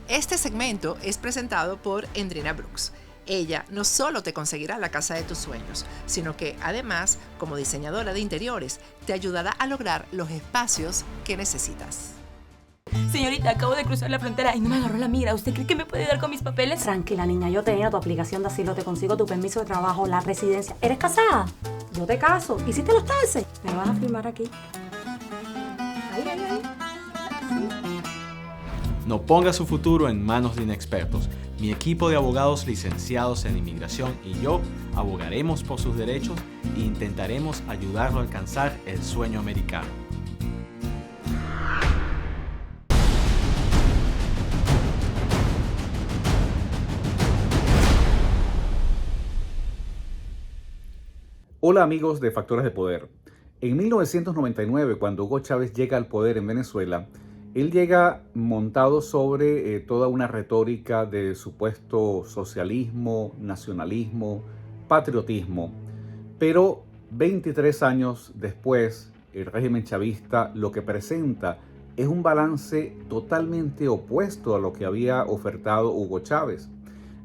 Este segmento es presentado por Endrina Brooks. Ella no solo te conseguirá la casa de tus sueños, sino que además, como diseñadora de interiores, te ayudará a lograr los espacios que necesitas. Señorita, acabo de cruzar la frontera y no me agarró la mira. ¿Usted cree que me puede dar con mis papeles? Tranquila, niña, yo tenía tu aplicación de asilo, te consigo tu permiso de trabajo, la residencia. ¿Eres casada? Yo te caso. ¿Hiciste los taxes? Me vas a firmar aquí. Ahí. No ponga su futuro en manos de inexpertos. Mi equipo de abogados licenciados en inmigración y yo abogaremos por sus derechos e intentaremos ayudarlo a alcanzar el sueño americano. Hola amigos de Factores de Poder. En 1999, cuando Hugo Chávez llega al poder en Venezuela, él llega montado sobre toda una retórica de supuesto socialismo, nacionalismo, patriotismo. Pero 23 años después, el régimen chavista lo que presenta es un balance totalmente opuesto a lo que había ofertado Hugo Chávez.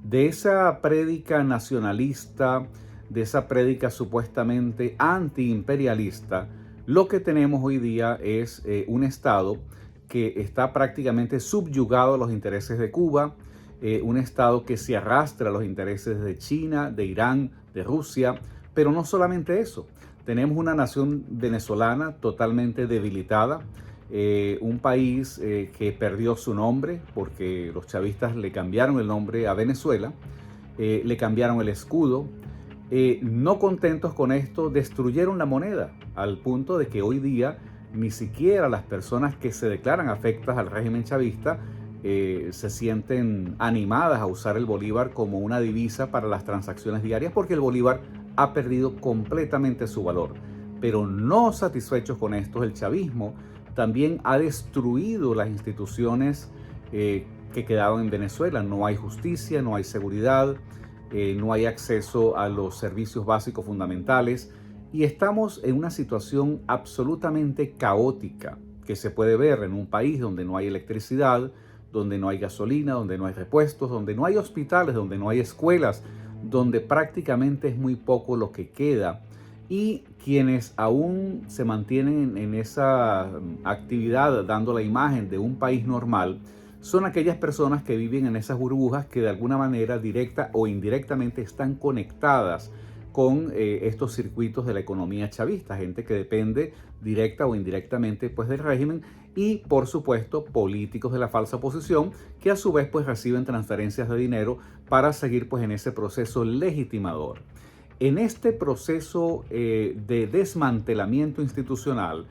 De esa prédica nacionalista, de esa prédica supuestamente antiimperialista, lo que tenemos hoy día es un Estado que está prácticamente subyugado a los intereses de Cuba, un Estado que se arrastra a los intereses de China, de Irán, de Rusia, pero no solamente eso. Tenemos una nación venezolana totalmente debilitada, un país que perdió su nombre porque los chavistas le cambiaron el nombre a Venezuela, le cambiaron el escudo. No contentos con esto, destruyeron la moneda al punto de que hoy día ni siquiera las personas que se declaran afectas al régimen chavista se sienten animadas a usar el bolívar como una divisa para las transacciones diarias, porque el bolívar ha perdido completamente su valor. Pero no satisfechos con esto, el chavismo también ha destruido las instituciones que quedaban en Venezuela. No hay justicia, no hay seguridad, no hay acceso a los servicios básicos fundamentales y estamos en una situación absolutamente caótica que se puede ver en un país donde no hay electricidad, donde no hay gasolina, donde no hay repuestos, donde no hay hospitales, donde no hay escuelas, donde prácticamente es muy poco lo que queda. Y quienes aún se mantienen en esa actividad dando la imagen de un país normal son aquellas personas que viven en esas burbujas que de alguna manera directa o indirectamente están conectadas con estos circuitos de la economía chavista, gente que depende directa o indirectamente pues del régimen y por supuesto políticos de la falsa oposición que a su vez pues reciben transferencias de dinero para seguir pues en ese proceso legitimador. En este proceso de desmantelamiento institucional,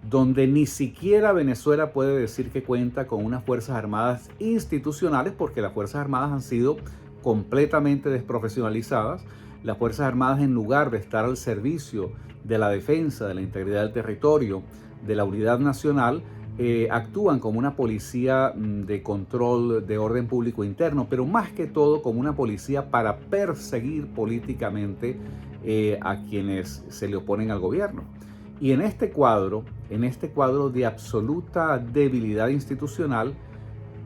donde ni siquiera Venezuela puede decir que cuenta con unas Fuerzas Armadas institucionales, porque las Fuerzas Armadas han sido completamente desprofesionalizadas. Las Fuerzas Armadas, en lugar de estar al servicio de la defensa de la integridad del territorio, de la unidad nacional, actúan como una policía de control de orden público interno, pero más que todo como una policía para perseguir políticamente a quienes se le oponen al gobierno. Y en este cuadro de absoluta debilidad institucional,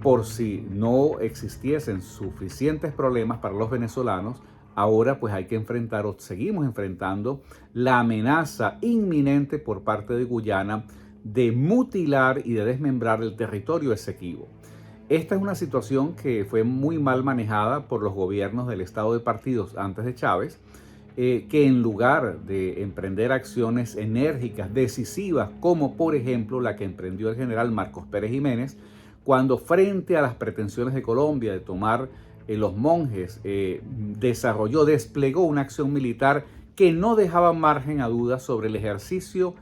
por si no existiesen suficientes problemas para los venezolanos, ahora pues hay que enfrentar o seguimos enfrentando la amenaza inminente por parte de Guyana de mutilar y de desmembrar el territorio Esequibo. Esta es una situación que fue muy mal manejada por los gobiernos del estado de partidos antes de Chávez, que en lugar de emprender acciones enérgicas, decisivas, como por ejemplo la que emprendió el general Marcos Pérez Jiménez, cuando frente a las pretensiones de Colombia de tomar los Monjes, desplegó una acción militar que no dejaba margen a dudas sobre el ejercicio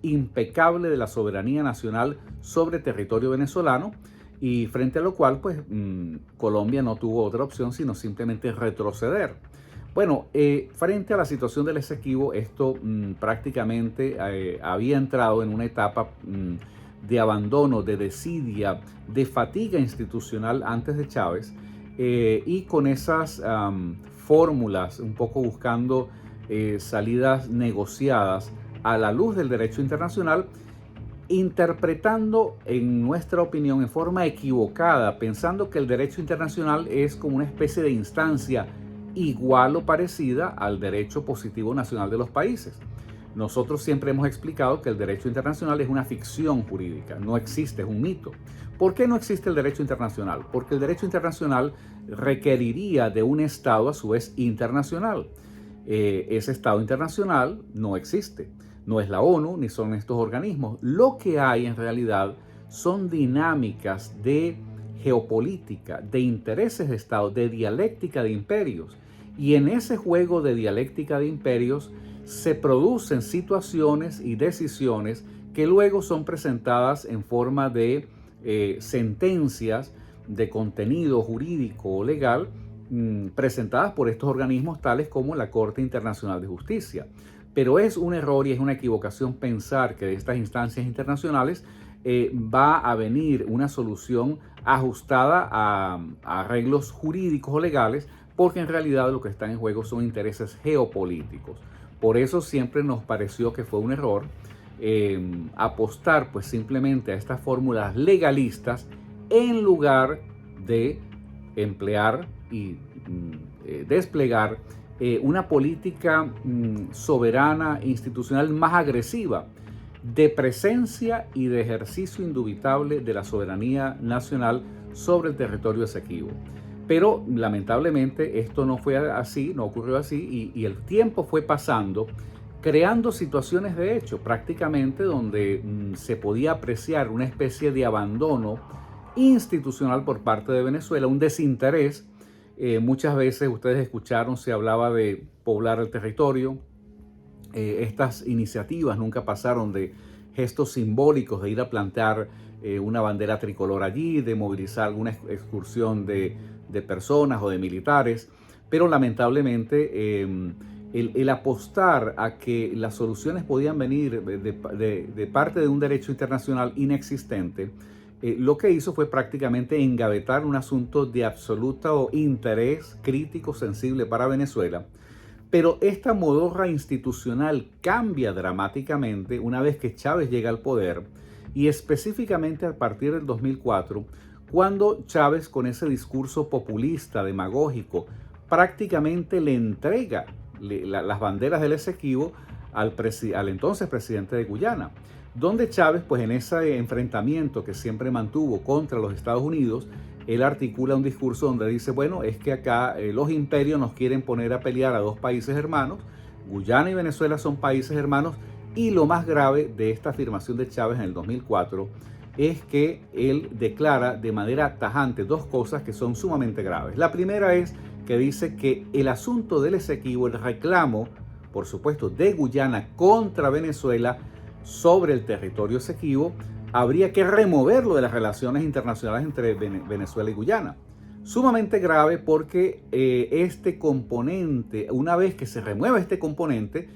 impecable de la soberanía nacional sobre territorio venezolano, y frente a lo cual pues Colombia no tuvo otra opción sino simplemente retroceder. Bueno, frente a la situación del Esequibo, esto prácticamente había entrado en una etapa de abandono, de desidia, de fatiga institucional antes de Chávez, y con esas fórmulas, un poco buscando salidas negociadas a la luz del derecho internacional, interpretando, en nuestra opinión, en forma equivocada, pensando que el derecho internacional es como una especie de instancia igual o parecida al derecho positivo nacional de los países. Nosotros siempre hemos explicado que el derecho internacional es una ficción jurídica, no existe, es un mito. ¿Por qué no existe el derecho internacional? Porque el derecho internacional requeriría de un Estado a su vez internacional. Ese Estado internacional no existe. No es la ONU ni son estos organismos. Lo que hay en realidad son dinámicas de geopolítica, de intereses de Estado, de dialéctica de imperios. Y en ese juego de dialéctica de imperios se producen situaciones y decisiones que luego son presentadas en forma de sentencias de contenido jurídico o legal presentadas por estos organismos tales como la Corte Internacional de Justicia. Pero es un error y es una equivocación pensar que de estas instancias internacionales va a venir una solución ajustada a arreglos jurídicos o legales, porque en realidad lo que está en juego son intereses geopolíticos. Por eso siempre nos pareció que fue un error apostar pues simplemente a estas fórmulas legalistas en lugar de emplear y desplegar una política soberana institucional más agresiva de presencia y de ejercicio indubitable de la soberanía nacional sobre el territorio esequibo. Pero lamentablemente esto no fue así, no ocurrió así y el tiempo fue pasando, creando situaciones de hecho prácticamente donde se podía apreciar una especie de abandono institucional por parte de Venezuela, un desinterés. Muchas veces ustedes escucharon, se hablaba de poblar el territorio. Estas iniciativas nunca pasaron de gestos simbólicos de ir a plantar una bandera tricolor allí, de movilizar alguna excursión de personas o de militares, pero lamentablemente el apostar a que las soluciones podían venir de parte de un derecho internacional inexistente, lo que hizo fue prácticamente engavetar un asunto de absoluto interés crítico, sensible para Venezuela. Pero esta modorra institucional cambia dramáticamente una vez que Chávez llega al poder y específicamente a partir del 2004, cuando Chávez, con ese discurso populista, demagógico, prácticamente le entrega las banderas del Esequibo al entonces presidente de Guyana, donde Chávez, pues en ese enfrentamiento que siempre mantuvo contra los Estados Unidos, él articula un discurso donde dice, bueno, es que acá los imperios nos quieren poner a pelear a dos países hermanos, Guyana y Venezuela son países hermanos, y lo más grave de esta afirmación de Chávez en el 2004 es que él declara de manera tajante dos cosas que son sumamente graves. La primera es que dice que el asunto del Esequibo, el reclamo, por supuesto, de Guyana contra Venezuela sobre el territorio Esequibo, habría que removerlo de las relaciones internacionales entre Venezuela y Guyana. Sumamente grave porque este componente, una vez que se remueve este componente,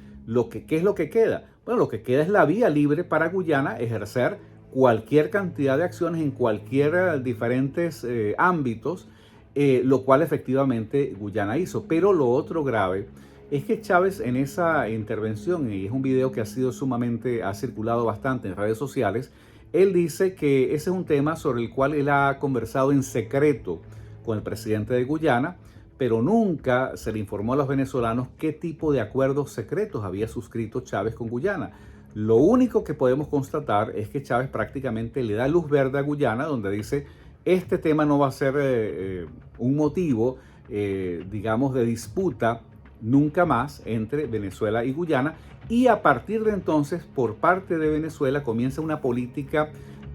¿qué es lo que queda? Bueno, lo que queda es la vía libre para Guyana ejercer cualquier cantidad de acciones en cualquier diferentes ámbitos, lo cual efectivamente Guyana hizo. Pero lo otro grave es que Chávez en esa intervención, y es un video que ha circulado bastante en redes sociales, él dice que ese es un tema sobre el cual él ha conversado en secreto con el presidente de Guyana, pero nunca se le informó a los venezolanos qué tipo de acuerdos secretos había suscrito Chávez con Guyana. Lo único que podemos constatar es que Chávez prácticamente le da luz verde a Guyana, donde dice, este tema no va a ser un motivo, digamos, de disputa nunca más entre Venezuela y Guyana, y a partir de entonces, por parte de Venezuela, comienza una política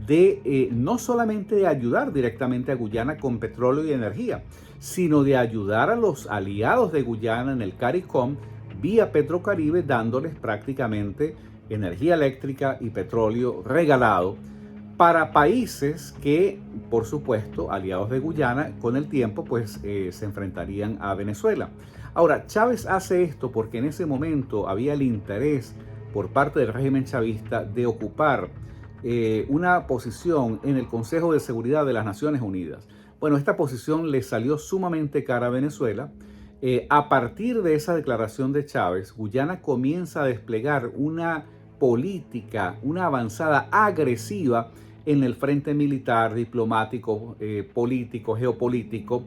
de no solamente de ayudar directamente a Guyana con petróleo y energía, sino de ayudar a los aliados de Guyana en el CARICOM vía Petrocaribe, dándoles prácticamente energía eléctrica y petróleo regalado para países que, por supuesto, aliados de Guyana, con el tiempo pues se enfrentarían a Venezuela. Ahora, Chávez hace esto porque en ese momento había el interés por parte del régimen chavista de ocupar una posición en el Consejo de Seguridad de las Naciones Unidas. Bueno, esta posición le salió sumamente cara a Venezuela. A partir de esa declaración de Chávez, Guyana comienza a desplegar una política, una avanzada agresiva en el frente militar, diplomático, político, geopolítico,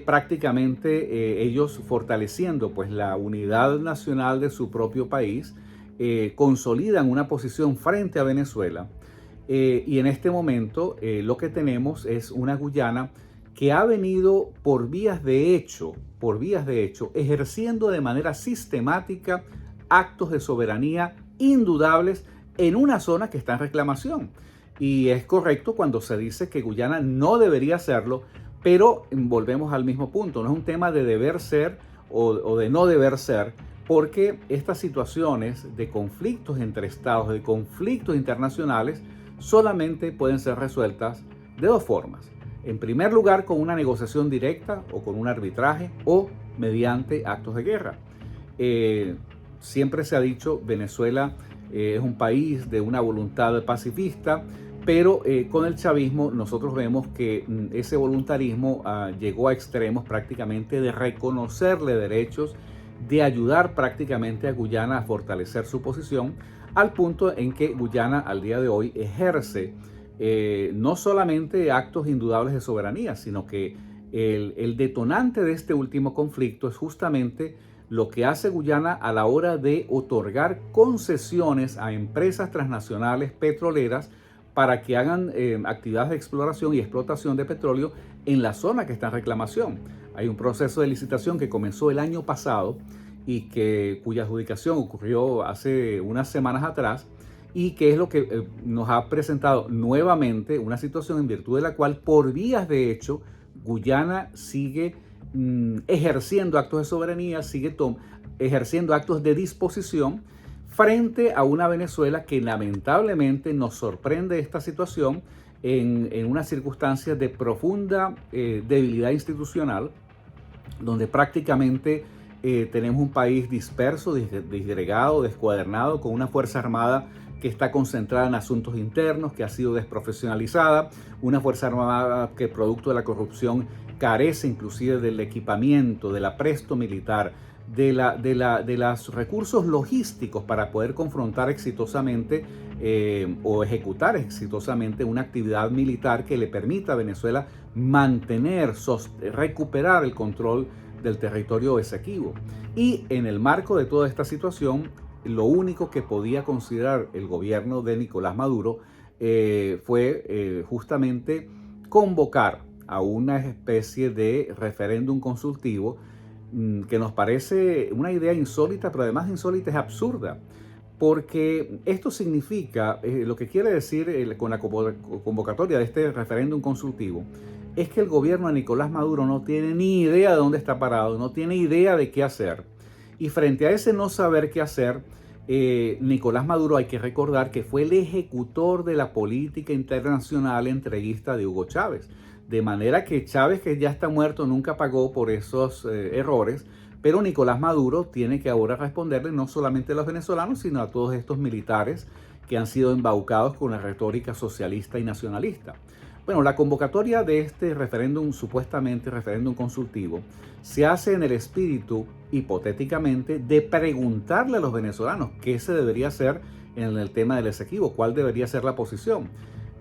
prácticamente ellos fortaleciendo pues la unidad nacional de su propio país, consolidan una posición frente a Venezuela, y en este momento lo que tenemos es una Guyana que ha venido por vías de hecho, ejerciendo de manera sistemática actos de soberanía indudables en una zona que está en reclamación. Y es correcto cuando se dice que Guyana no debería hacerlo, pero volvemos al mismo punto, no es un tema de deber ser o de no deber ser, porque estas situaciones de conflictos entre estados, de conflictos internacionales, solamente pueden ser resueltas de dos formas. En primer lugar, con una negociación directa o con un arbitraje o mediante actos de guerra. Siempre se ha dicho, Venezuela es un país de una voluntad pacifista, pero con el chavismo nosotros vemos que ese voluntarismo llegó a extremos prácticamente de reconocerle derechos, de ayudar prácticamente a Guyana a fortalecer su posición, al punto en que Guyana al día de hoy ejerce no solamente actos indudables de soberanía, sino que el detonante de este último conflicto es justamente lo que hace Guyana a la hora de otorgar concesiones a empresas transnacionales petroleras para que hagan actividades de exploración y explotación de petróleo en la zona que está en reclamación. Hay un proceso de licitación que comenzó el año pasado y cuya adjudicación ocurrió hace unas semanas atrás, y que es lo que nos ha presentado nuevamente una situación en virtud de la cual, por vías de hecho, Guyana sigue ejerciendo actos de soberanía, sigue ejerciendo actos de disposición frente a una Venezuela que lamentablemente nos sorprende esta situación en unas circunstancias de profunda debilidad institucional, donde prácticamente tenemos un país disperso, disgregado, descuadernado, con una Fuerza Armada que está concentrada en asuntos internos, que ha sido desprofesionalizada, una Fuerza Armada que producto de la corrupción carece inclusive del equipamiento, del apresto militar, de los recursos logísticos para poder confrontar exitosamente o ejecutar exitosamente una actividad militar que le permita a Venezuela recuperar el control del territorio Esequibo. Y en el marco de toda esta situación, lo único que podía considerar el gobierno de Nicolás Maduro fue justamente convocar a una especie de referéndum consultivo, que nos parece una idea insólita, pero además insólita es absurda, porque esto significa, lo que quiere decir con la convocatoria de este referéndum consultivo, es que el gobierno de Nicolás Maduro no tiene ni idea de dónde está parado, no tiene idea de qué hacer. Y frente a ese no saber qué hacer, Nicolás Maduro, hay que recordar que fue el ejecutor de la política internacional entreguista de Hugo Chávez. De manera que Chávez, que ya está muerto, nunca pagó por esos errores, pero Nicolás Maduro tiene que ahora responderle no solamente a los venezolanos, sino a todos estos militares que han sido embaucados con la retórica socialista y nacionalista. Bueno, la convocatoria de este referéndum, supuestamente referéndum consultivo, se hace en el espíritu, hipotéticamente, de preguntarle a los venezolanos qué se debería hacer en el tema del Esequibo, cuál debería ser la posición.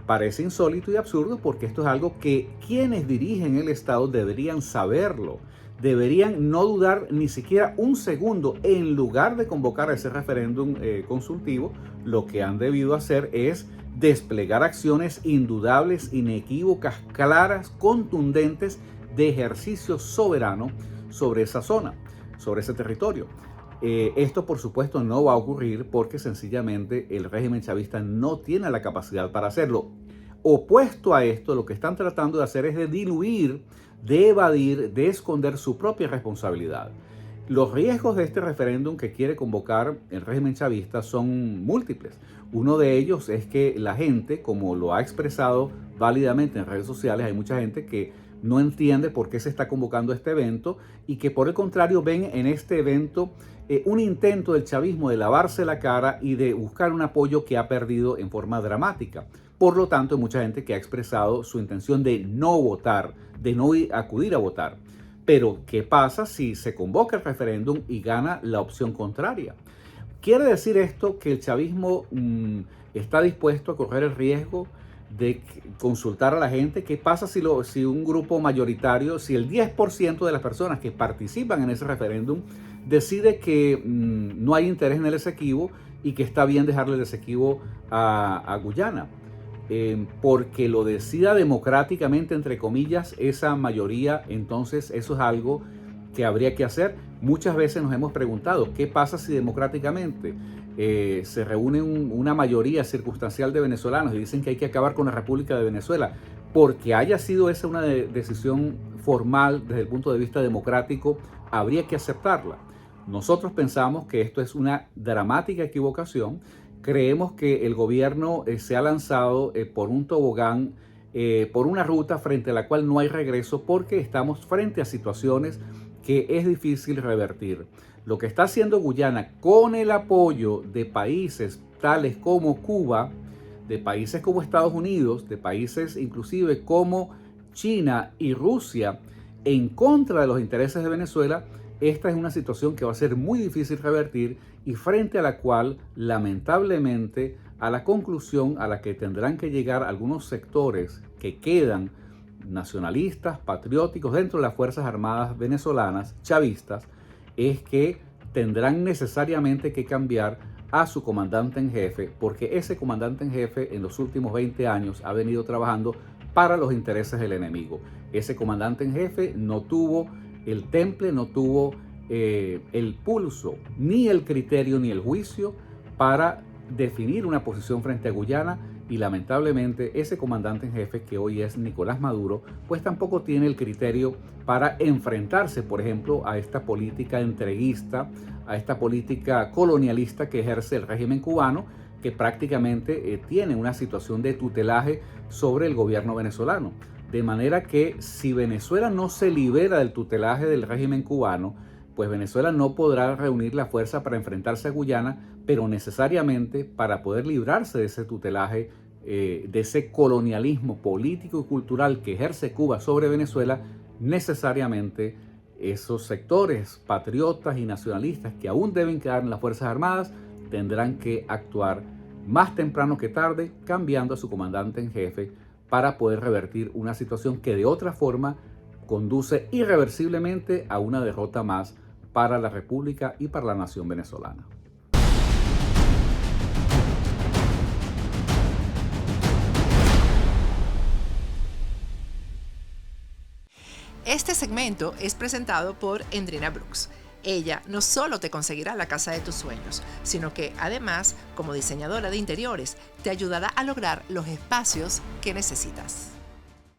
Parece insólito y absurdo porque esto es algo que quienes dirigen el Estado deberían saberlo, deberían no dudar ni siquiera un segundo. En lugar de convocar a ese referéndum consultivo, lo que han debido hacer es desplegar acciones indudables, inequívocas, claras, contundentes de ejercicio soberano sobre esa zona, sobre ese territorio. Esto, por supuesto, no va a ocurrir porque sencillamente el régimen chavista no tiene la capacidad para hacerlo. Opuesto a esto, lo que están tratando de hacer es de diluir, de evadir, de esconder su propia responsabilidad. Los riesgos de este referéndum que quiere convocar el régimen chavista son múltiples. Uno de ellos es que la gente, como lo ha expresado válidamente en redes sociales, hay mucha gente que no entiende por qué se está convocando este evento y que por el contrario ven en este evento un intento del chavismo de lavarse la cara y de buscar un apoyo que ha perdido en forma dramática. Por lo tanto, hay mucha gente que ha expresado su intención de no votar, de no acudir a votar. Pero, ¿qué pasa si se convoca el referéndum y gana la opción contraria? ¿Quiere decir esto que el chavismo está dispuesto a correr el riesgo de consultar a la gente? ¿Qué pasa si un grupo mayoritario, si el 10% de las personas que participan en ese referéndum decide que no hay interés en el Esequibo y que está bien dejarle el Esequibo a Guyana? Porque lo decida democráticamente, entre comillas, esa mayoría, entonces eso es algo que habría que hacer. Muchas veces nos hemos preguntado, ¿qué pasa si democráticamente se reúne una mayoría circunstancial de venezolanos y dicen que hay que acabar con la República de Venezuela? Porque haya sido esa una decisión formal desde el punto de vista democrático, habría que aceptarla. Nosotros pensamos que esto es una dramática equivocación. Creemos que el gobierno se ha lanzado por un tobogán, por una ruta frente a la cual no hay regreso, porque estamos frente a situaciones que es difícil revertir. Lo que está haciendo Guyana, con el apoyo de países tales como Cuba, de países como Estados Unidos, de países inclusive como China y Rusia, en contra de los intereses de Venezuela, esta es una situación que va a ser muy difícil revertir y frente a la cual, lamentablemente, a la conclusión a la que tendrán que llegar algunos sectores que quedan nacionalistas, patrióticos dentro de las Fuerzas Armadas venezolanas, chavistas, es que tendrán necesariamente que cambiar a su comandante en jefe, porque ese comandante en jefe en los últimos 20 años ha venido trabajando para los intereses del enemigo. Ese comandante en jefe no tuvo el temple, no tuvo el pulso, ni el criterio, ni el juicio para definir una posición frente a Guyana, y lamentablemente ese comandante en jefe, que hoy es Nicolás Maduro, pues tampoco tiene el criterio para enfrentarse, por ejemplo, a esta política entreguista, a esta política colonialista que ejerce el régimen cubano, que prácticamente tiene una situación de tutelaje sobre el gobierno venezolano. De manera que si Venezuela no se libera del tutelaje del régimen cubano, pues Venezuela no podrá reunir la fuerza para enfrentarse a Guyana, pero necesariamente para poder librarse de ese tutelaje, de ese colonialismo político y cultural que ejerce Cuba sobre Venezuela, necesariamente esos sectores patriotas y nacionalistas que aún deben quedar en las Fuerzas Armadas tendrán que actuar más temprano que tarde, cambiando a su comandante en jefe para poder revertir una situación que de otra forma conduce irreversiblemente a una derrota más para la República y para la nación venezolana. Este segmento es presentado por Endrina Brooks. Ella no solo te conseguirá la casa de tus sueños, sino que además, como diseñadora de interiores, te ayudará a lograr los espacios que necesitas.